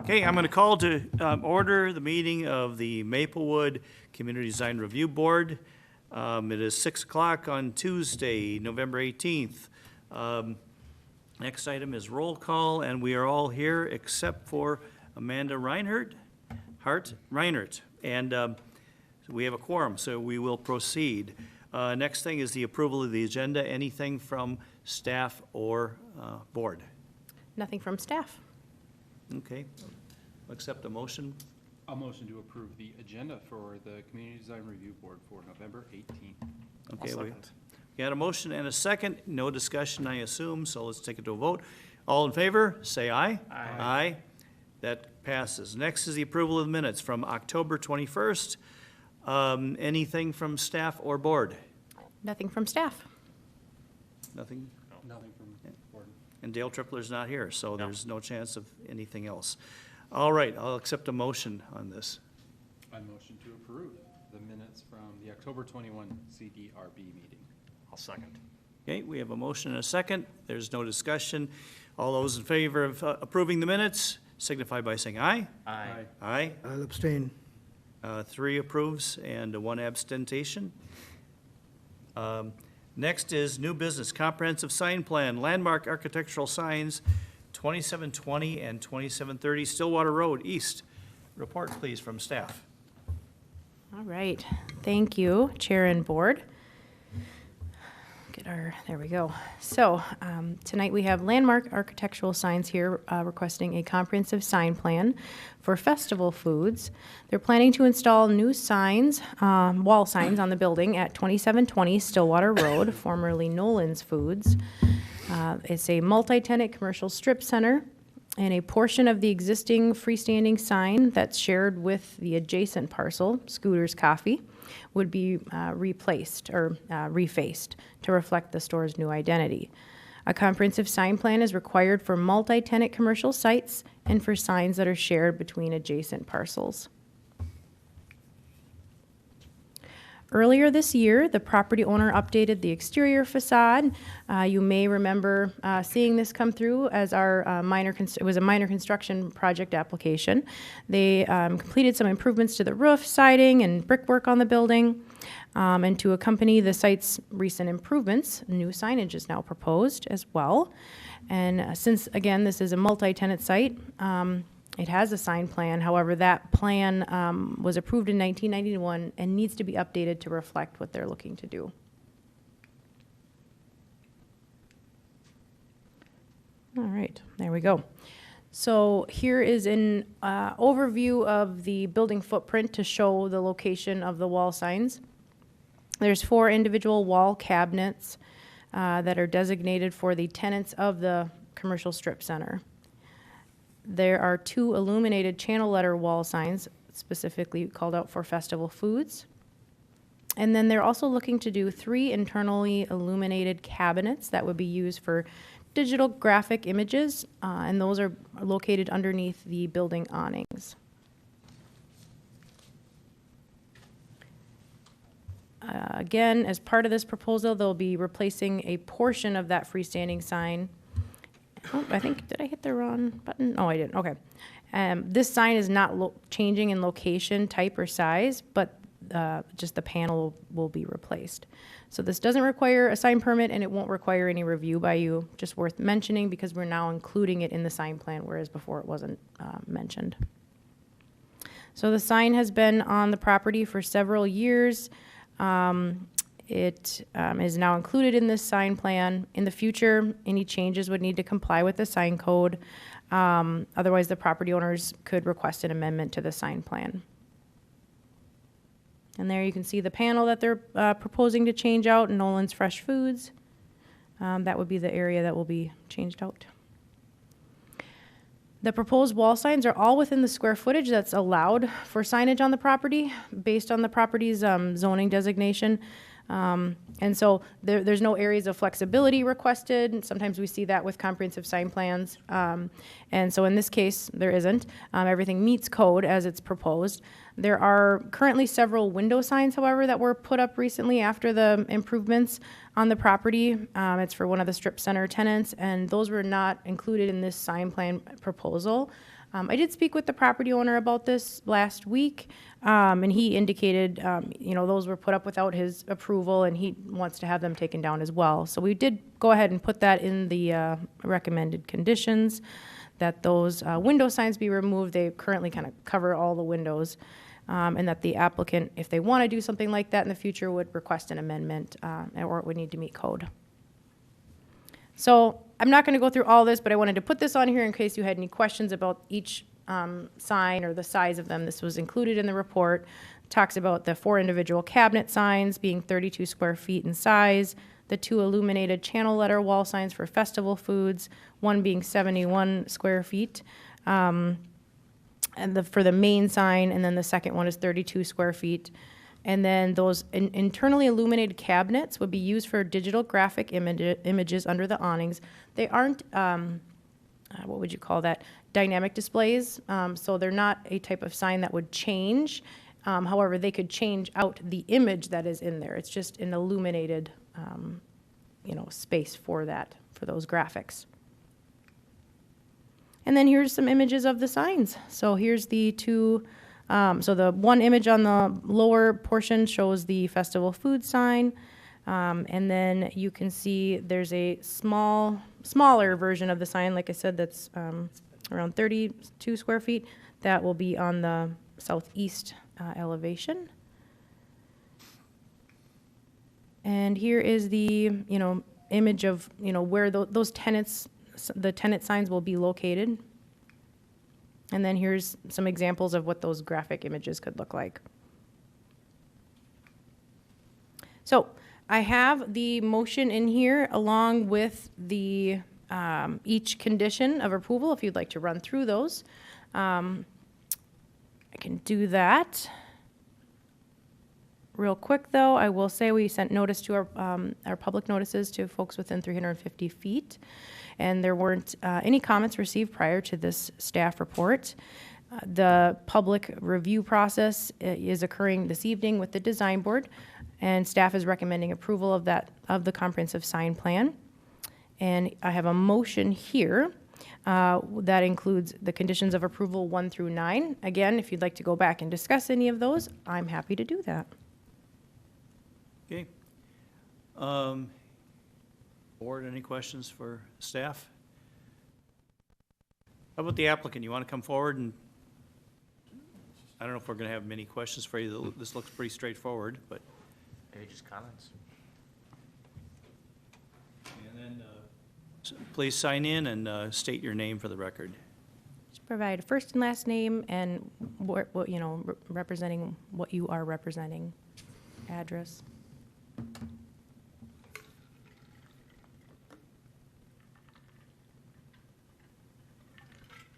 Okay, I'm going to call to order the meeting of the Maplewood Community Design Review Board. It is 6 o'clock on Tuesday, November 18th. Next item is roll call, and we are all here except for Amanda Reinhardt. And we have a quorum, so we will proceed. Next thing is the approval of the agenda. Anything from staff or board? Nothing from staff. Okay, accept a motion. I'll motion to approve the agenda for the Community Design Review Board for November 18th. Okay, we got a motion and a second. No discussion, I assume, so let's take it to a vote. All in favor, say aye. Aye. Aye. That passes. Next is the approval of the minutes from October 21st. Anything from staff or board? Nothing from staff. Nothing? Nothing from board. And Dale Tripler's not here, so there's no chance of anything else. All right, I'll accept a motion on this. I motion to approve the minutes from the October 21 CDRB meeting. I'll second. Okay, we have a motion and a second. There's no discussion. All those in favor of approving the minutes signify by saying aye. Aye. Aye. I'll abstain. 3 approves and 1 abstention. Next is new business, comprehensive sign plan, landmark architectural signs, 2720 and 2730 Stillwater Road East. Report, please, from staff. All right. Thank you, Chair and Board. There we go. So tonight we have landmark architectural signs here requesting a comprehensive sign plan for Festival Foods. They're planning to install new signs, wall signs on the building at 2720 Stillwater Road, formerly Nolan's Foods. It's a multi-tenant commercial strip center, and a portion of the existing freestanding sign that's shared with the adjacent parcel, Scooter's Coffee, would be replaced or refaced to reflect the store's new identity. A comprehensive sign plan is required for multi-tenant commercial sites and for signs that are shared between adjacent parcels. Earlier this year, the property owner updated the exterior facade. You may remember seeing this come through as our it was a minor construction project application. They completed some improvements to the roof, siding, and brickwork on the building. And to accompany the site's recent improvements, new signage is now proposed as well. And since, again, this is a multi-tenant site, it has a sign plan. However, that plan was approved in 1991 and needs to be updated to reflect what they're looking to do. All right, there we go. So here is an overview of the building footprint to show the location of the wall signs. There's 4 individual wall cabinets that are designated for the tenants of the commercial strip center. There are 2 illuminated channel letter wall signs specifically called out for Festival Foods. And then they're also looking to do 3 internally illuminated cabinets that would be used for digital graphic images, and those are located underneath the building awnings. Again, as part of this proposal, they'll be replacing a portion of that freestanding sign. Oh, I think, did I hit the wrong button? Oh, I didn't. Okay. This sign is not changing in location, type, or size, but just the panel will be replaced. So this doesn't require a sign permit, and it won't require any review by you. Just worth mentioning because we're now including it in the sign plan, whereas before it wasn't mentioned. So the sign has been on the property for several years. It is now included in this sign plan. In the future, any changes would need to comply with the sign code. Otherwise, the property owners could request an amendment to the sign plan. And there you can see the panel that they're proposing to change out, Nolan's Fresh Foods. That would be the area that will be changed out. The proposed wall signs are all within the square footage that's allowed for signage on the property based on the property's zoning designation. And so there's no areas of flexibility requested. Sometimes we see that with comprehensive sign plans. And so in this case, there isn't. Everything meets code as it's proposed. There are currently several window signs, however, that were put up recently after the improvements on the property. It's for one of the strip center tenants, and those were not included in this sign plan proposal. I did speak with the property owner about this last week, and he indicated, those were put up without his approval, and he wants to have them taken down as well. So we did go ahead and put that in the recommended conditions, that those window signs be removed. They currently kind of cover all the windows, and that the applicant, if they want to do something like that in the future, would request an amendment, or it would need to meet code. So I'm not going to go through all this, but I wanted to put this on here in case you had any questions about each sign or the size of them. This was included in the report. Talks about the 4 individual cabinet signs being 32 square feet in size, the 2 illuminated channel letter wall signs for festival foods, one being 71 square feet, and for the main sign, and then the second one is 32 square feet. And then those internally illuminated cabinets would be used for digital graphic images under the awnings. They aren't, what would you call that, dynamic displays. So they're not a type of sign that would change. However, they could change out the image that is in there. It's just an illuminated, space for that, for those graphics. And then here's some images of the signs. So here's the 2. So the one image on the lower portion shows the festival food sign, and then you can see there's a smaller version of the sign, like I said, that's around 32 square feet. That will be on the southeast elevation. And here is the image of where those tenants, the tenant signs will be located. And then here's some examples of what those graphic images could look like. So I have the motion in here along with the each condition of approval, if you'd like to run through those. I can do that. Real quick, though, I will say we sent notice to our public notices to folks within 350 feet. And there weren't any comments received prior to this staff report. The public review process is occurring this evening with the design board, and staff is recommending approval of the comprehensive sign plan. And I have a motion here that includes the conditions of approval 1 through 9. Again, if you'd like to go back and discuss any of those, I'm happy to do that. Okay. Board, any questions for staff? How about the applicant? You want to come forward? And I don't know if we're going to have many questions for you. This looks pretty straightforward, but. Maybe just comments. And then please sign in and state your name for the record. Just provide a first and last name and what representing what you are representing, address.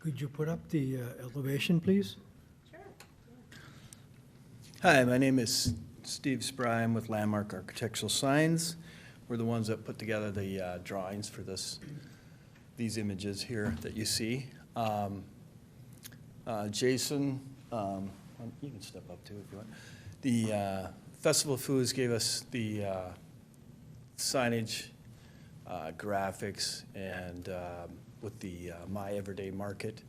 Could you put up the elevation, please? Hi, my name is Steve Spry. I'm with Landmark Architectural Signs. We're the ones that put together the drawings for these images here that you see. Jason, you can step up too if you want. The Festival Foods gave us the signage, graphics, and with the My Everyday Market,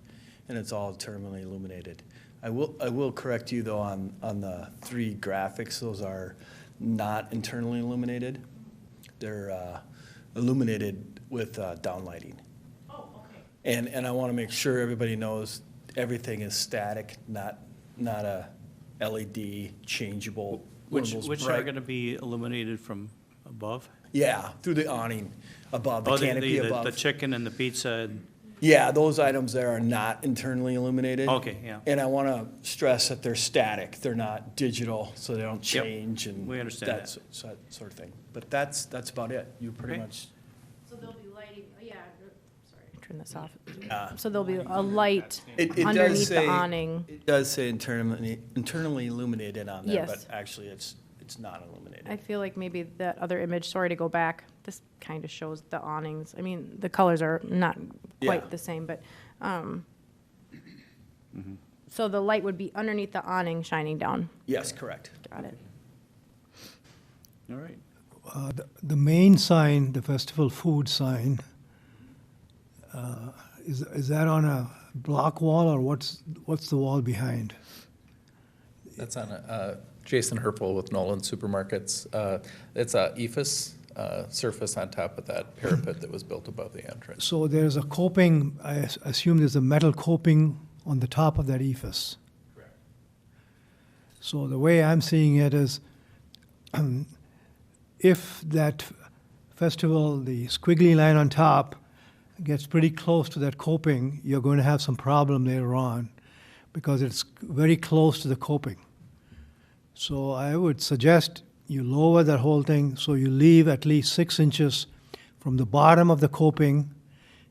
and it's all terminally illuminated. I will correct you though on the 3 graphics. Those are not internally illuminated. They're illuminated with downlighting. Oh, okay. And I want to make sure everybody knows everything is static, not a LED changeable. Which are going to be illuminated from above? Yeah, through the awning above, the canopy above. The chicken and the pizza. And Yeah, those items there are not internally illuminated. Okay, yeah. And I want to stress that they're static. They're not digital, so they don't Yep, change and we understand that. Sort of thing. But that's about it. You pretty Okay. much. So there'll be lighting, sorry, turn this off. So there'll be a light It does underneath say the awning. It does say internally illuminated on there, Yes. but actually it's it's not illuminated. I feel like maybe that other image, sorry to go back, this kind of shows the awnings. I mean, the colors are not quite Yeah. the same, but, so the light would be underneath the awning shining down. Yes, correct. Got it. All right. The main sign, the festival food sign, is that on a block wall, or what's the wall behind? That's on Jason Herpel with Nolan Supermarkets. It's a EFS surface on top of that parapet that was built above the entrance. So there's a coping, assume there's a metal coping on the top of that ephes. Correct. So the way I'm seeing it is, if that festival, the squiggly line on top, gets pretty close to that coping, you're going to have some problem later on because it's very close to the coping. So I would suggest you lower that whole thing so you leave at least 6 inches from the bottom of the coping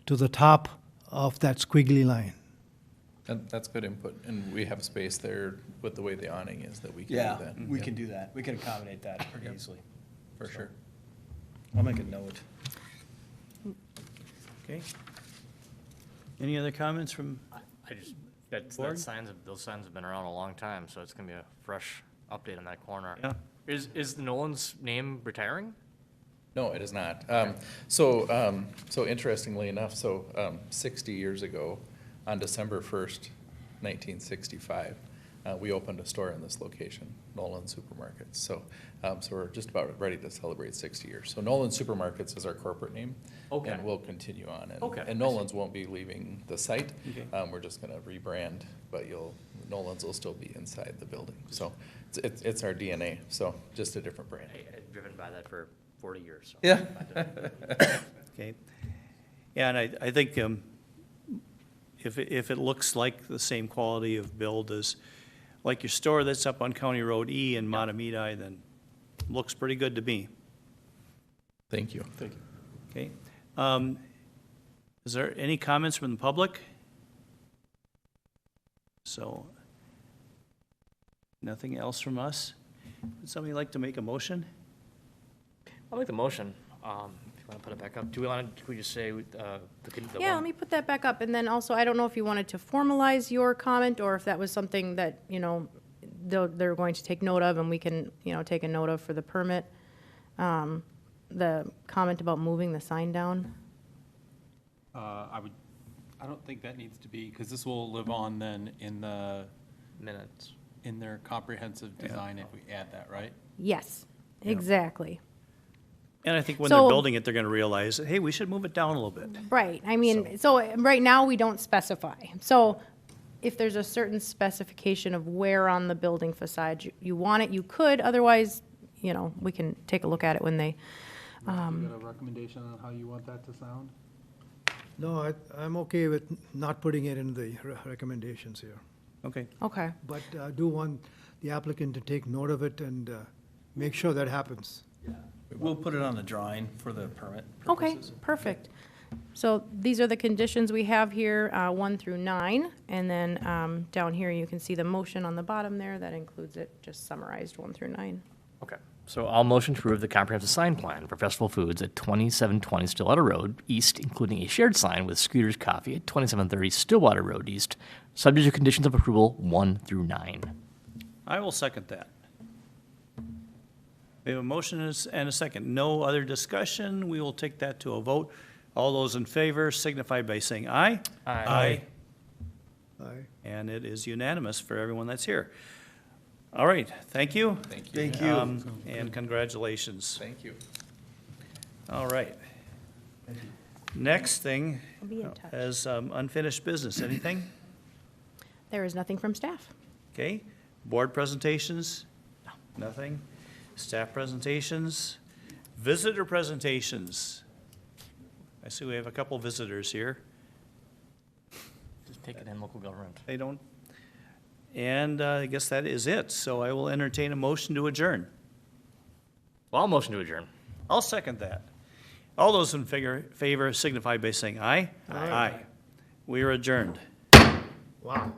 to the top of that squiggly line. And that's good input, and we have space there with the way the awning is that we can Yeah, do that. we Yep, can do that. We can accommodate that pretty Yep. easily. For sure. I'll make a note. Okay. Any other comments from, I just, that Board? signs, those signs have been around a long time, so it's gonna be a fresh update on that corner. yeah? Is Nolan's name retiring? No, it is not. So interestingly enough, 60 years ago, on December 1st, 1965, we opened a store in this location, Nolan Supermarkets. So we're just about ready to celebrate 60 years. So Nolan Supermarkets is our corporate name. Okay. And we'll continue on. Okay, I And see. Nolan's won't be leaving the site. Okay. We're just gonna rebrand, but Nolan's will still be inside the building. So it's our DNA, so just a different brand. I've driven by that for 40 years. So Yeah. Okay. Yeah, and I think if it looks like the same quality of build as, like your store that's up on County Road E in Matamidi, then looks pretty good to me. Thank you. Thank you. Okay. Is there any comments from the public? So, nothing else from us? Would somebody like to make a motion? I'll make the motion. If you wanna put it back up, can we just say, the Yeah, let me put that back up. And then also, I don't know if you wanted to formalize your comment or if that was something that, they're going to take note of and we can, take a note of for the permit. The comment about moving the sign down. I don't think that needs to be, because this will live on then in minutes. in their comprehensive design if we add that, right? Yes, exactly. And I think when they're So- building it, they're gonna realize, hey, we should move it down a little bit. Right, I mean, so right now, we don't specify. So if there's a certain specification of where on the building facade you want it, you could, otherwise, we can take a look at it when they, You got a recommendation on how you want that to sound? No, I'm okay with not putting it in the recommendations here. Okay. okay. But I do want the applicant to take note of it and make sure that happens. We'll put it on the drawing for the permit Okay, purposes. perfect. So these are the conditions we have here, 1 through 9, and then down here, you can see the motion on the bottom there, that includes it, just summarized 1 through 9. Okay. So I'll motion to approve the comprehensive sign plan for Festival Foods at 2720 Stillwater Road East, including a shared sign with Scooter's Coffee at 2730 Stillwater Road East, subject to conditions of approval 1 through 9. I will second that. We have a motion and a second. No other discussion. We will take that to a vote. All those in favor signify by saying aye. Aye. Aye. And it is unanimous for everyone that's here. All right, thank you. Thank you. And congratulations. Thank you. All right. Next thing I'll be in touch. is unfinished business. Anything? There is nothing from staff. Okay. Board presentations? Nothing. Staff presentations? Visitor presentations? I see we have a couple visitors here. Just take it in local government. They don't, and I guess that is it. So I will entertain a motion to adjourn. Well, I'll motion to adjourn. I'll second that. All those in favor signify by saying aye. Aye. We are adjourned. Wow.